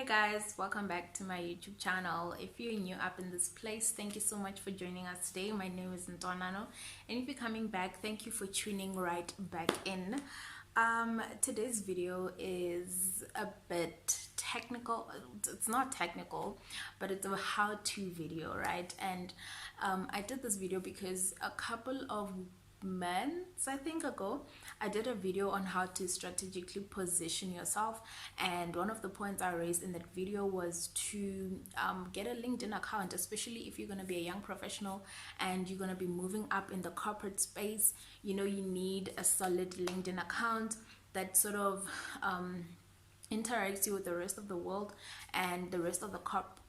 Hey guys, welcome back to my YouTube channel. If you're new up in this place, thank you so much for joining us today. My name is Ntwanie, and if you're coming back, thank you for tuning right back in. Today's video is a bit technical. It's not technical, but it's a how-to video, right? And I did this video because a couple of months I think ago I did a video on how to strategically position yourself, and one of the points I raised in that video was to get a LinkedIn account, especially if you're going to be a young professional and you're going to be moving up in the corporate space. You need a solid LinkedIn account that sort of interacts you with the rest of the world and the rest of the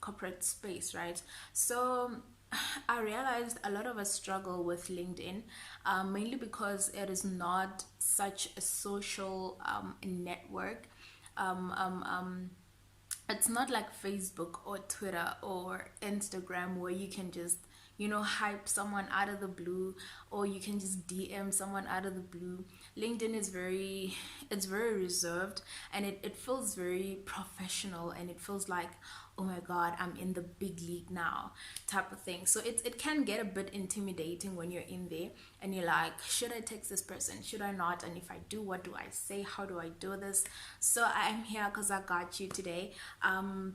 corporate space, right? So I realized a lot of us struggle with LinkedIn, mainly because it is not such a social network. Um, um, um, it's not like Facebook or Twitter or Instagram where you can just hype someone out of the blue, or you can just DM someone out of the blue. LinkedIn is it's very reserved, and it feels very professional, and it feels like, oh my god, I'm in the big league now type of thing. So it can get a bit intimidating when you're in there and you're like, should I text this person, should I not, and if I do, what do I say, how do I do this? So I'm here because I got you today.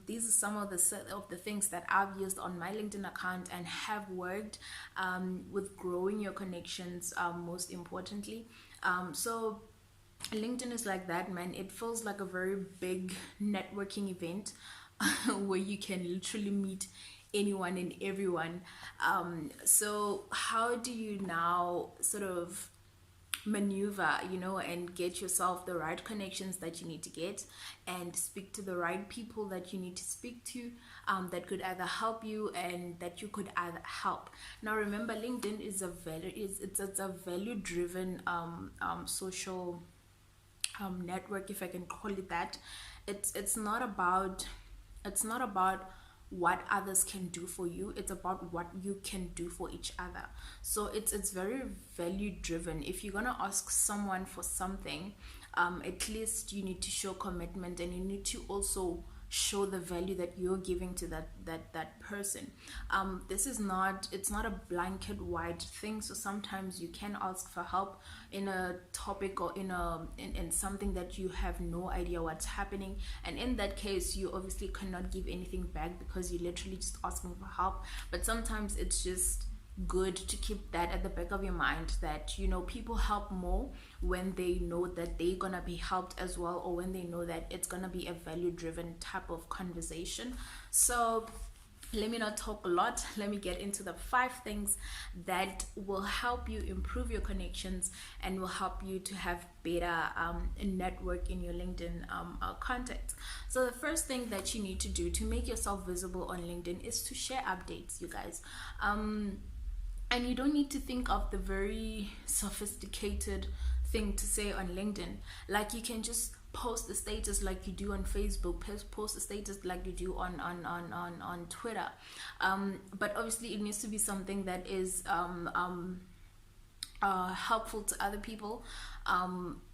These are some of the things that I've used on my LinkedIn account and have worked with growing your connections, most importantly. So LinkedIn is like that, man. It feels like a very big networking event where you can literally meet anyone and everyone. So how do you now sort of maneuver, and get yourself the right connections that you need to get, and speak to the right people that you need to speak to, that could either help you and that you could either help. Now remember, LinkedIn is it's a value driven social network, if I can call it that. It's not about what others can do for you. It's about what you can do for each other. So it's very value driven. If you're gonna ask someone for something, at least you need to show commitment, and you need to also show the value that you're giving to that person. It's not a blanket wide thing. So sometimes you can ask for help in a topic, or in something that you have no idea what's happening, and in that case you obviously cannot give anything back because you're literally just asking for help. But sometimes it's just good to keep that at the back of your mind, that people help more when they know that they're gonna be helped as well, or when they know that it's gonna be a value driven type of conversation. So let me not talk a lot. Let me get into the 5 things that will help you improve your connections and will help you to have better network in your LinkedIn context. So the first thing that you need to do to make yourself visible on LinkedIn is to share updates, you guys. And you don't need to think of the very sophisticated thing to say on LinkedIn. Like, you can just post the status like you do on Facebook, post the status like you do on Twitter. But obviously it needs to be something that is helpful to other people.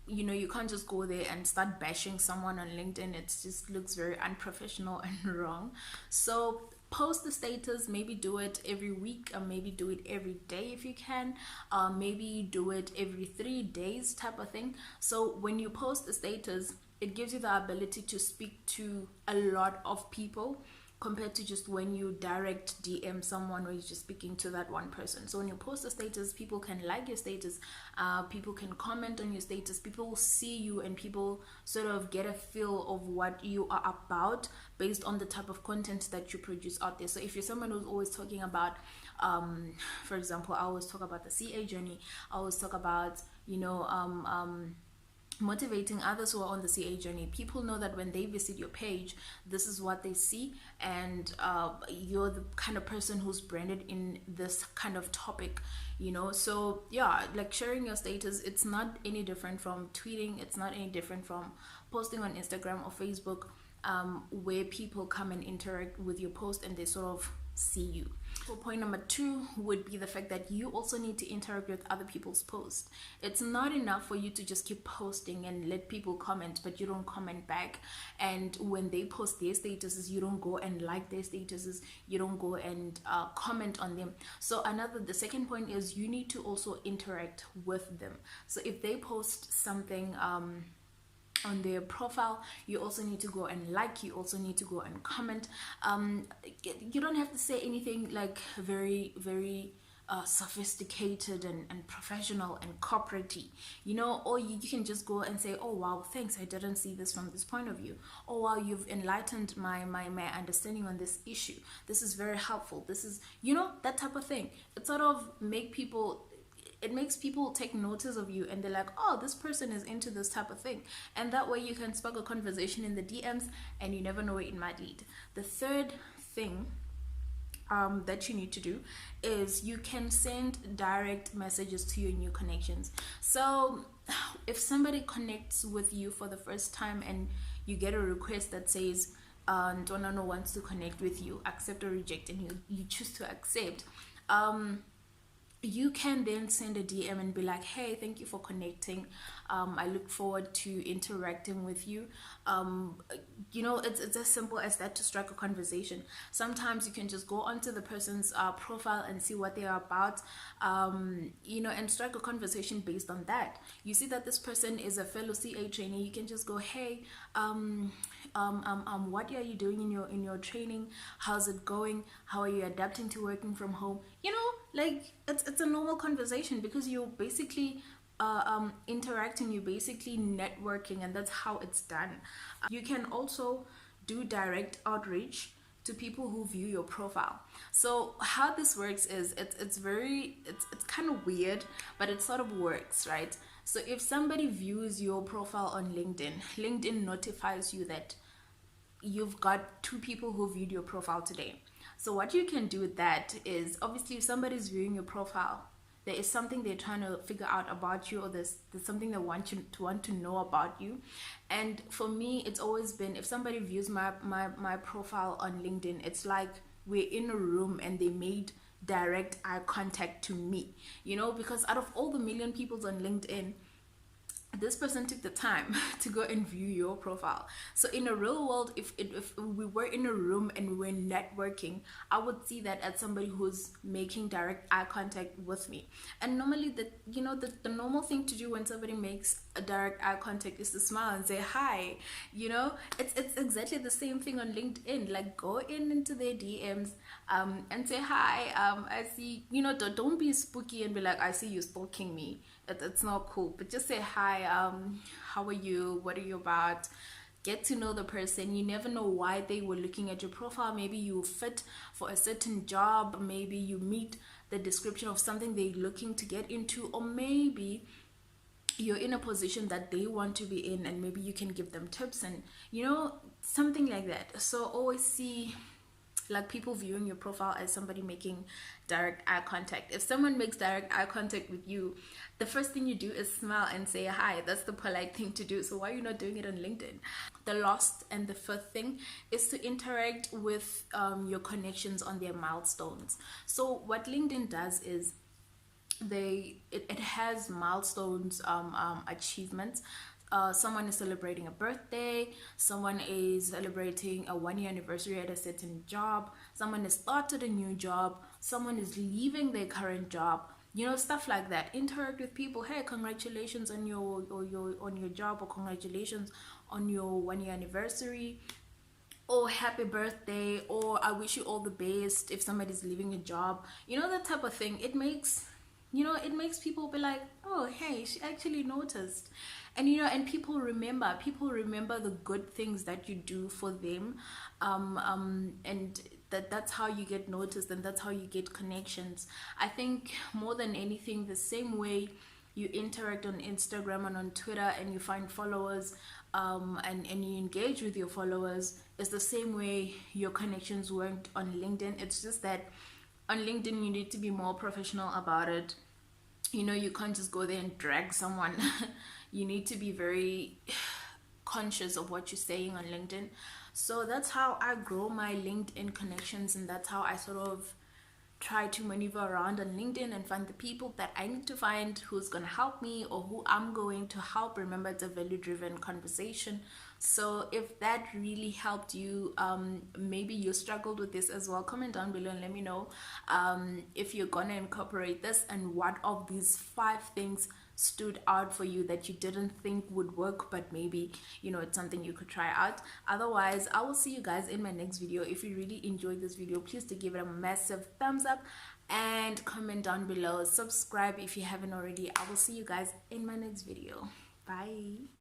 You can't just go there and start bashing someone on LinkedIn. It just looks very unprofessional and wrong. So post the status, maybe do it every week, or maybe do it every day if you can, maybe do it every 3 days type of thing. So when you post the status, it gives you the ability to speak to a lot of people, compared to just when you direct DM someone or you're just speaking to that one person. So when you post a status, people can like your status, people can comment on your status, people will see you, and people sort of get a feel of what you are about based on the type of content that you produce out there. So if you're someone who's always talking about, for example, I always talk about the CA journey, I always talk about, motivating others who are on the CA journey. People know that when they visit your page, this is what they see, and you're the kind of person who's branded in this kind of topic. So yeah, like sharing your status, it's not any different from tweeting, it's not any different from posting on Instagram or Facebook, where people come and interact with your post and they sort of see you. So point number two would be the fact that you also need to interact with other people's posts. It's not enough for you to just keep posting and let people comment, but you don't comment back. And when they post their statuses, you don't go and like their statuses. You don't go and comment on them. So the second point is you need to also interact with them. So if they post something on their profile, you also need to go and like, you also need to go and comment. You don't have to say anything like very sophisticated and professional and corporate-y, or you can just go and say, oh wow, thanks, I didn't see this from this point of view. Oh wow, you've enlightened my understanding on this issue. This is very helpful. This is, that type of thing. It sort of makes people take notice of you, and they're like, oh, this person is into this type of thing. And that way you can spark a conversation in the DMs, and you never know where it might lead. The third thing that you need to do is you can send direct messages to your new connections. So if somebody connects with you for the first time and you get a request that says Ntwanano wants to connect with you, accept or reject, and you choose to accept, you can then send a DM and be like, hey, thank you for connecting. I look forward to interacting with you. It's as simple as that, to strike a conversation. Sometimes you can just go onto the person's profile and see what they are about, and strike a conversation based on that. You see that this person is a fellow CA trainee, you can just go, hey, what are you doing in your training? How's it going? How are you adapting to working from home? Like it's a normal conversation, because you're basically interacting, you're basically networking, and that's how it's done. You can also do direct outreach to people who view your profile. So how this works is it's kind of weird, but it sort of works, right? So if somebody views your profile on LinkedIn notifies you that you've got 2 people who viewed your profile today. So what you can do with that is, obviously, if somebody's viewing your profile, there is something they're trying to figure out about you, or there's something they want to know about you. And for me, it's always been, if somebody views my profile on LinkedIn, it's like we're in a room and they made direct eye contact to me, because out of all the million people on LinkedIn, this person took the time to go and view your profile. So in a real world, if we were in a room and we were networking, I would see that as somebody who's making direct eye contact with me. And normally the normal thing to do when somebody makes a direct eye contact is to smile and say hi. It's exactly the same thing on LinkedIn. Like, go into their DMs and say hi. I see, don't be spooky and be like, I see you stalking me. It's not cool, but just say hi. How are you? What are you about? Get to know the person. You never know why they were looking at your profile. Maybe you fit for a certain job, maybe you meet the description of something they're looking to get into, or maybe you're in a position that they want to be in, and maybe you can give them tips and something like that. So always see like people viewing your profile as somebody making direct eye contact. If someone makes direct eye contact with you, the first thing you do is smile and say hi. That's the polite thing to do. So why are you not doing it on LinkedIn? The last and the fifth thing is to interact with your connections on their milestones. So what LinkedIn does is it has milestones, achievements. Someone is celebrating a birthday, someone is celebrating a 1-year anniversary at a certain job, someone has started a new job, someone is leaving their current job, stuff like that. Interact with people. Hey, congratulations on your job, or congratulations on your 1-year anniversary, or happy birthday, or I wish you all the best if somebody's leaving a job, that type of thing. It makes people be like, oh hey, she actually noticed. And and people remember the good things that you do for them, and that's how you get noticed, and that's how you get connections. I think more than anything, the same way you interact on Instagram and on Twitter and you find followers, and you engage with your followers, is the same way your connections work on LinkedIn. It's just that on LinkedIn you need to be more professional about it. You can't just go there and drag someone. You need to be very conscious of what you're saying on LinkedIn. So that's how I grow my LinkedIn connections, and that's how I sort of try to maneuver around on LinkedIn and find the people that I need to find, who's going to help me or who I'm going to help. Remember, it's a value driven conversation. So if that really helped you, maybe you struggled with this as well, comment down below and let me know if you're gonna incorporate this and what of these 5 things stood out for you that you didn't think would work, but maybe it's something you could try out. Otherwise, I will see you guys in my next video. If you really enjoyed this video, please do give it a massive thumbs up and comment down below. Subscribe if you haven't already. I will see you guys in my next video. Bye.